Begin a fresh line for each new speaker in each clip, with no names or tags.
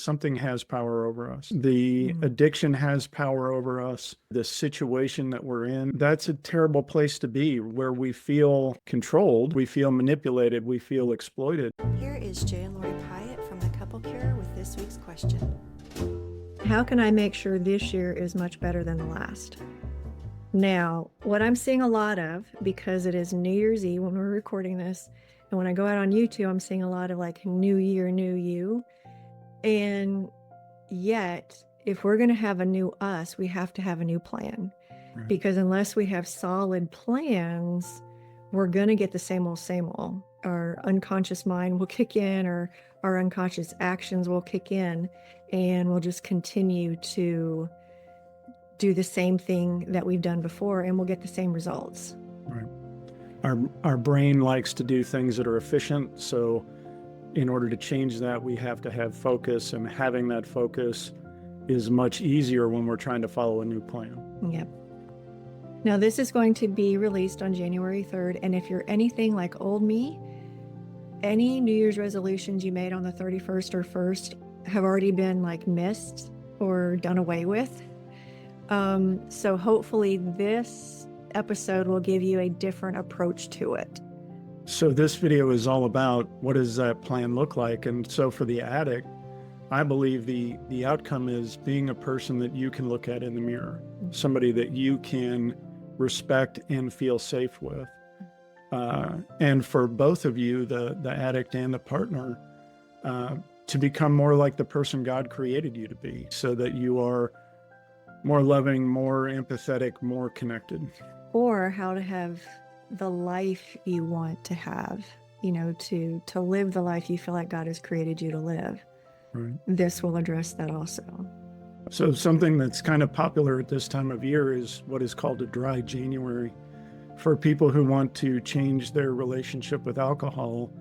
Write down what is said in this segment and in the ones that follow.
Something has power over us. The addiction has power over us. The situation that we're in, that's a terrible place to be, where we feel controlled, we feel manipulated, we feel exploited.
Here is Jay and Lori Pyatt from The Couple Cure with this week's question. How can I make sure this year is much better than the last? Now, what I'm seeing a lot of, because it is New Year's Eve when we're recording this, and when I go out on YouTube, I'm seeing a lot of like New Year, New You. And yet, if we're going to have a new us, we have to have a new plan.
Right.
Because unless we have solid plans, we're going to get the same old, same old. Our unconscious mind will kick in, or our unconscious actions will kick in, and we'll just continue to do the same thing that we've done before, and we'll get the same results.
Right. Our brain likes to do things that are efficient, so in order to change that, we have to have focus, and having that focus is much easier when we're trying to follow a new plan.
Yep. Now, this is going to be released on January 3rd, and if you're anything like old me, any New Year's resolutions you made on the 31st or 1st have already been like missed or done away with. So hopefully this episode will give you a different approach to it.
So this video is all about what does that plan look like? And so for the addict, I believe the outcome is being a person that you can look at in the mirror, somebody that you can respect and feel safe with. And for both of you, the addict and the partner, to become more like the person God created you to be, so that you are more loving, more empathetic, more connected.
Or how to have the life you want to have, to live the life you feel like God has created you to live.
Right.
This will address that also.
So something that's kind of popular at this time of year is what is called a dry January. For people who want to change their relationship with alcohol,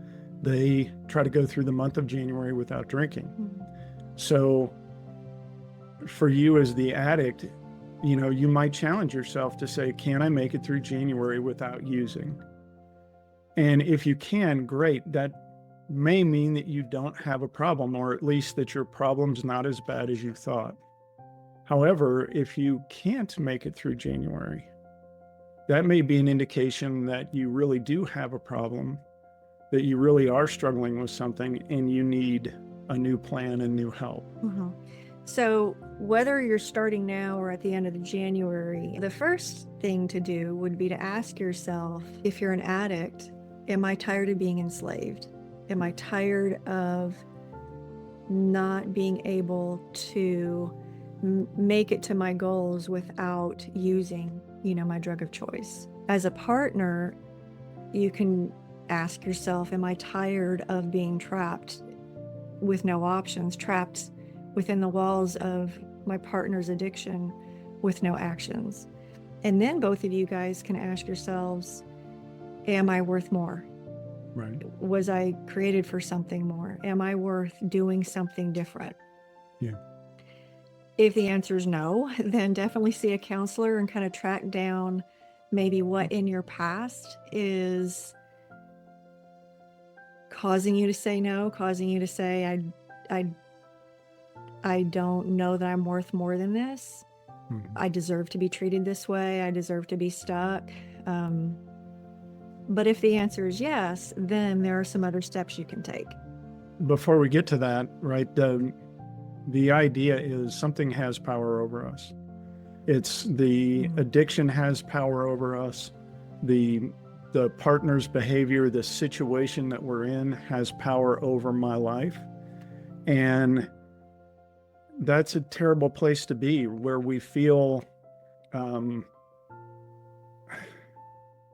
they try to go through the month of January without drinking. So for you as the addict, you might challenge yourself to say, can I make it through January without using? And if you can, great. That may mean that you don't have a problem, or at least that your problem's not as bad as you thought. However, if you can't make it through January, that may be an indication that you really do have a problem, that you really are struggling with something, and you need a new plan and new help.
So whether you're starting now or at the end of January, the first thing to do would be to ask yourself, if you're an addict, am I tired of being enslaved? Am I tired of not being able to make it to my goals without using, my drug of choice? As a partner, you can ask yourself, am I tired of being trapped with no options, trapped within the walls of my partner's addiction with no actions? And then both of you guys can ask yourselves, am I worth more?
Right.
Was I created for something more? Am I worth doing something different?
Yeah.
If the answer is no, then definitely see a counselor and kind of track down maybe what in your past is causing you to say no, causing you to say, I don't know that I'm worth more than this. I deserve to be treated this way. I deserve to be stuck. But if the answer is yes, then there are some other steps you can take.
Before we get to that, right, the idea is something has power over us. It's the addiction has power over us. The partner's behavior, the situation that we're in has power over my life. And that's a terrible place to be, where we feel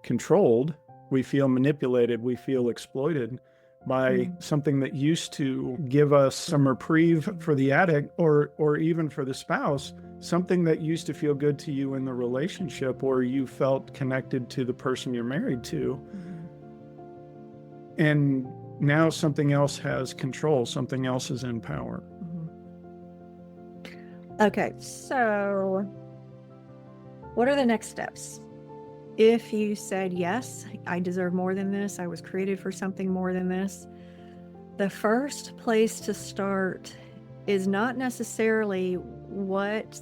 controlled, we feel manipulated, we feel exploited by something that used to give us some reprieve for the addict, or even for the spouse, something that used to feel good to you in the relationship, or you felt connected to the person you're married to. And now something else has control, something else is in power.
Okay, so what are the next steps? If you said, yes, I deserve more than this, I was created for something more than this, the first place to start is not necessarily what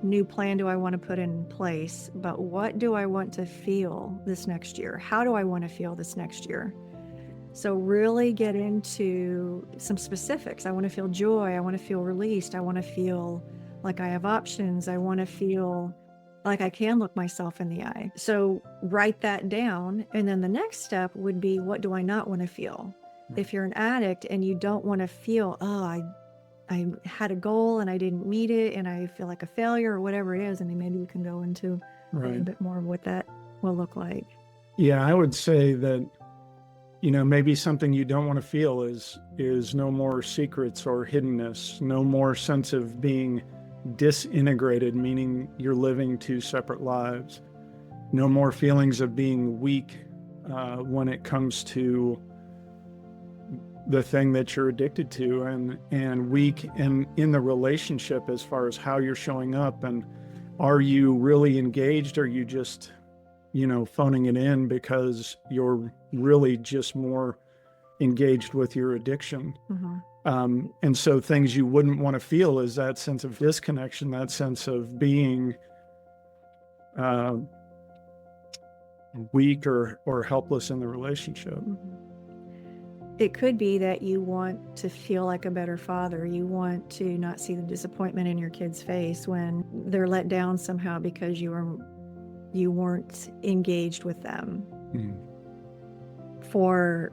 new plan do I want to put in place, but what do I want to feel this next year? How do I want to feel this next year? So really get into some specifics. I want to feel joy. I want to feel released. I want to feel like I have options. I want to feel like I can look myself in the eye. So write that down. And then the next step would be, what do I not want to feel? If you're an addict and you don't want to feel, oh, I had a goal and I didn't meet it and I feel like a failure or whatever it is, and then maybe we can go into a little bit more of what that will look like.
Yeah, I would say that, maybe something you don't want to feel is no more secrets or hiddenness, no more sense of being disintegrated, meaning you're living two separate lives, no more feelings of being weak when it comes to the thing that you're addicted to, and weak in the relationship as far as how you're showing up, and are you really engaged, or are you just phoning it in because you're really just more engaged with your addiction. And so things you wouldn't want to feel is that sense of disconnection, that sense of being weak or helpless in the relationship.
It could be that you want to feel like a better father. You want to not see the disappointment in your kid's face when they're let down somehow because you weren't engaged with them. For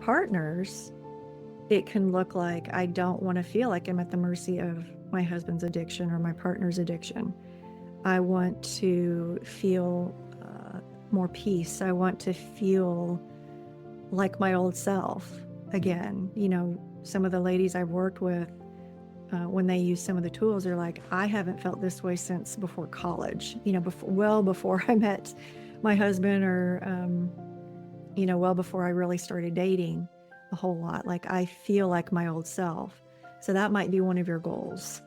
partners, it can look like, I don't want to feel like I'm at the mercy of my husband's addiction or my partner's addiction. I want to feel more peace. I want to feel like my old self again. Some of the ladies I've worked with, when they use some of the tools, they're like, I haven't felt this way since before college, before I met my husband, or, well before I really started dating a whole lot. Like, I feel like my old self. So that might be one of your goals.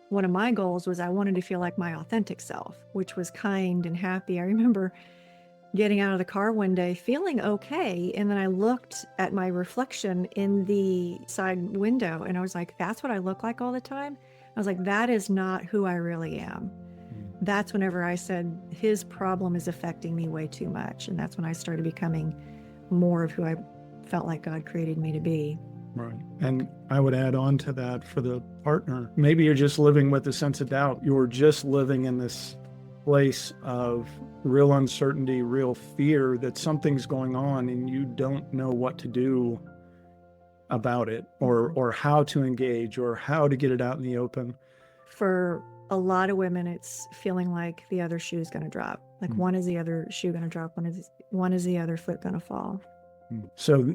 One of my goals was I wanted to feel like my authentic self, which was kind and happy. I remember getting out of the car one day feeling okay, and then I looked at my reflection in the side window and I was like, that's what I look like all the time? I was like, that is not who I really am. That's whenever I said, his problem is affecting me way too much. And that's when I started becoming more of who I felt like God created me to be.
Right. And I would add on to that for the partner. Maybe you're just living with a sense of doubt. You're just living in this place of real uncertainty, real fear that something's going on and you don't know what to do about it, or how to engage, or how to get it out in the open.
For a lot of women, it's feeling like the other shoe is going to drop. Like, when is the other shoe going to drop? When is the other foot going to fall?
So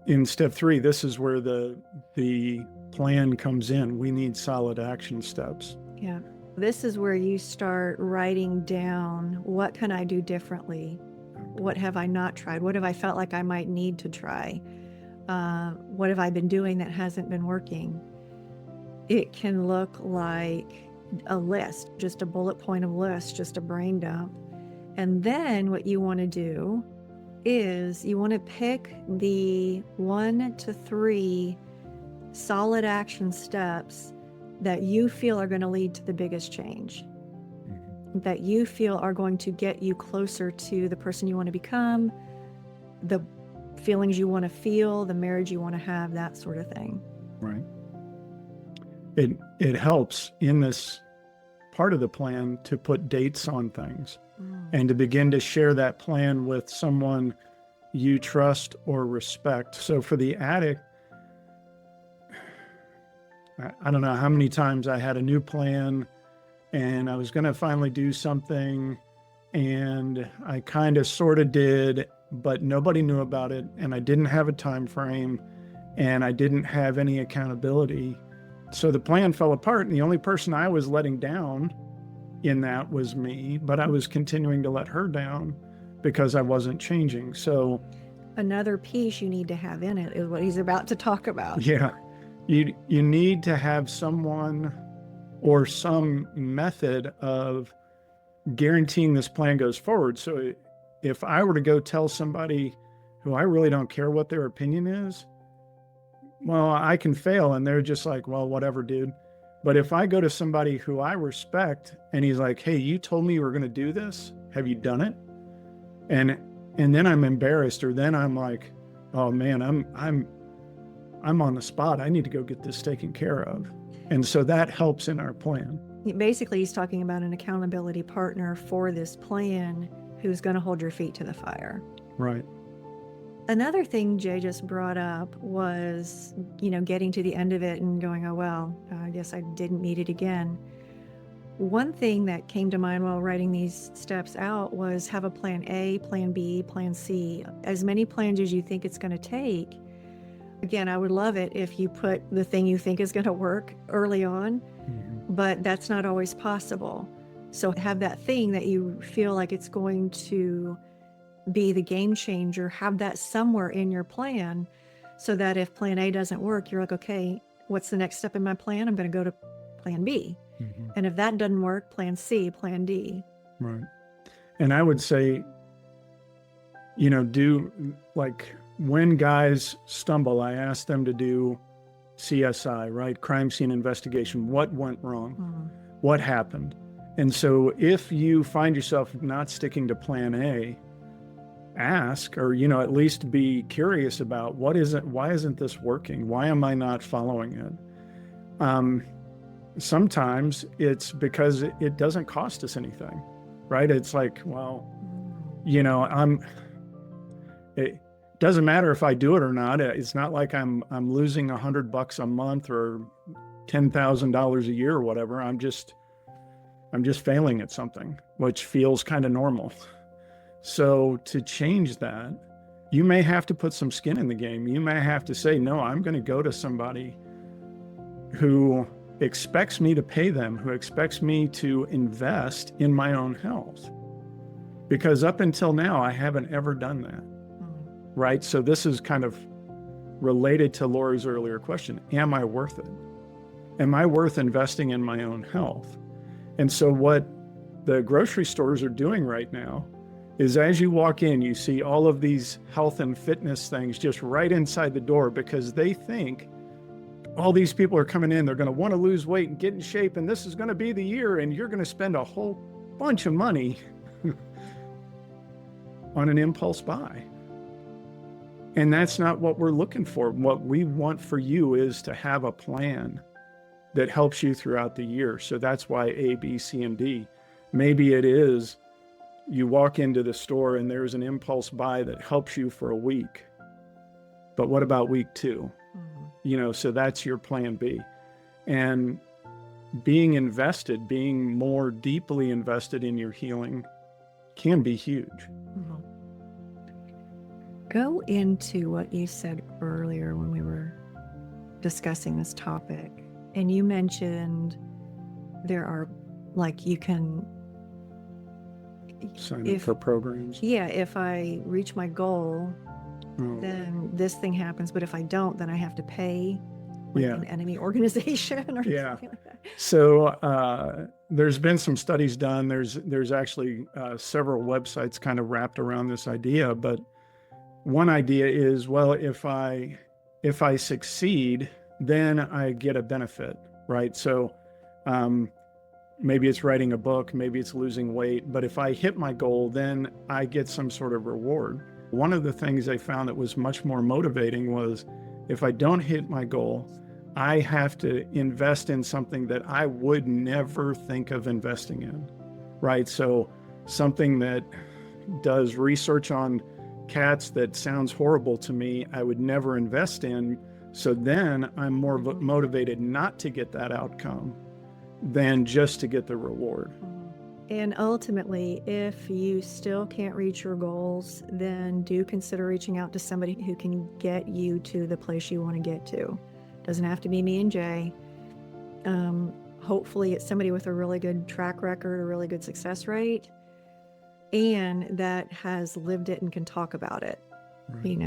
in step 3, this is where the plan comes in. We need solid action steps.
Yeah. This is where you start writing down, what can I do differently? What have I not tried? What have I felt like I might need to try? What have I been doing that hasn't been working? It can look like a list, just a bullet point of list, just a brain dump. And then what you want to do is you want to pick the 1 to 3 solid action steps that you feel are going to lead to the biggest change, that you feel are going to get you closer to the person you want to become, the feelings you want to feel, the marriage you want to have, that sort of thing.
Right. It helps in this part of the plan to put dates on things and to begin to share that plan with someone you trust or respect. So for the addict, I don't know how many times I had a new plan and I was going to finally do something and I kind of sort of did, but nobody knew about it, and I didn't have a time frame and I didn't have any accountability. So the plan fell apart, and the only person I was letting down in that was me, but I was continuing to let her down because I wasn't changing. So
another piece you need to have in it is what he's about to talk about.
Yeah. You need to have someone or some method of guaranteeing this plan goes forward. So if I were to go tell somebody who I really don't care what their opinion is, well, I can fail. And they're just like, well, whatever, dude. But if I go to somebody who I respect and he's like, hey, you told me you were going to do this. Have you done it? And then I'm embarrassed, or then I'm like, oh man, I'm on the spot. I need to go get this taken care of. And so that helps in our plan.
Basically, he's talking about an accountability partner for this plan who's going to hold your feet to the fire.
Right.
Another thing Jay just brought up was, getting to the end of it and going, oh, well, I guess I didn't meet it again. One thing that came to mind while writing these steps out was have a plan A, plan B, plan C, as many plans as you think it's going to take. Again, I would love it if you put the thing you think is going to work early on, but that's not always possible. So have that thing that you feel like it's going to be the game changer, have that somewhere in your plan so that if plan A doesn't work, you're like, okay, what's the next step in my plan? I'm going to go to plan B. And if that doesn't work, plan C, plan D.
Right. And I would say, do like when guys stumble, I ask them to do CSI, right? Crime scene investigation. What went wrong? What happened? And so if you find yourself not sticking to plan A, ask, or, at least be curious about why isn't this working? Why am I not following it? Sometimes it's because it doesn't cost us anything, right? It's like, well, it doesn't matter if I do it or not. It's not like I'm losing $100 a month or $10,000 a year or whatever. I'm just failing at something, which feels kind of normal. So to change that, you may have to put some skin in the game. You may have to say, no, I'm going to go to somebody who expects me to pay them, who expects me to invest in my own health. Because up until now, I haven't ever done that, right? So this is kind of related to Lori's earlier question. Am I worth it? Am I worth investing in my own health? And so what the grocery stores are doing right now is as you walk in, you see all of these health and fitness things just right inside the door because they think all these people are coming in, they're going to want to lose weight and get in shape, and this is going to be the year, and you're going to spend a whole bunch of money on an impulse buy. And that's not what we're looking for. What we want for you is to have a plan that helps you throughout the year. So that's why A, B, C, and D. Maybe it is you walk into the store and there's an impulse buy that helps you for a week. But what about week 2? So that's your plan B. And being invested, being more deeply invested in your healing can be huge.
Go into what you said earlier when we were discussing this topic. And you mentioned there are, you can
sign up for programs.
Yeah, if I reach my goal, then this thing happens. But if I don't, then I have to pay an enemy organization or something like that.
So there's been some studies done. There's actually several websites kind of wrapped around this idea. But one idea is, well, if I succeed, then I get a benefit, right? So maybe it's writing a book, maybe it's losing weight, but if I hit my goal, then I get some sort of reward. One of the things I found that was much more motivating was if I don't hit my goal, I have to invest in something that I would never think of investing in, right? So something that does research on cats that sounds horrible to me, I would never invest in. So then I'm more motivated not to get that outcome than just to get the reward.
And ultimately, if you still can't reach your goals, then do consider reaching out to somebody who can get you to the place you want to get to. Doesn't have to be me and Jay. Hopefully it's somebody with a really good track record, a really good success rate, and that has lived it and can talk about it,
Right.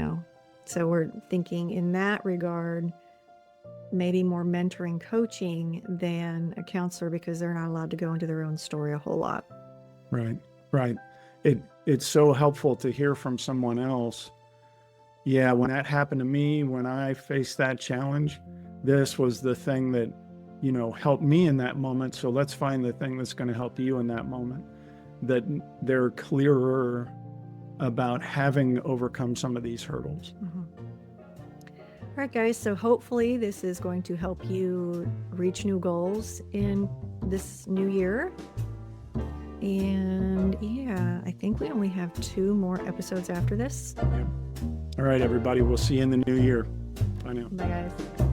So we're thinking in that regard, maybe more mentoring, coaching than a counselor, because they're not allowed to go into their own story a whole lot.
Right. It's so helpful to hear from someone else, yeah, when that happened to me, when I faced that challenge, this was the thing that, helped me in that moment. So let's find the thing that's going to help you in that moment, that they're clearer about having overcome some of these hurdles.
All right, guys. So hopefully this is going to help you reach new goals in this new year. And yeah, I think we only have 2 more episodes after this.
All right, everybody. We'll see you in the new year. Bye now.
Bye, guys.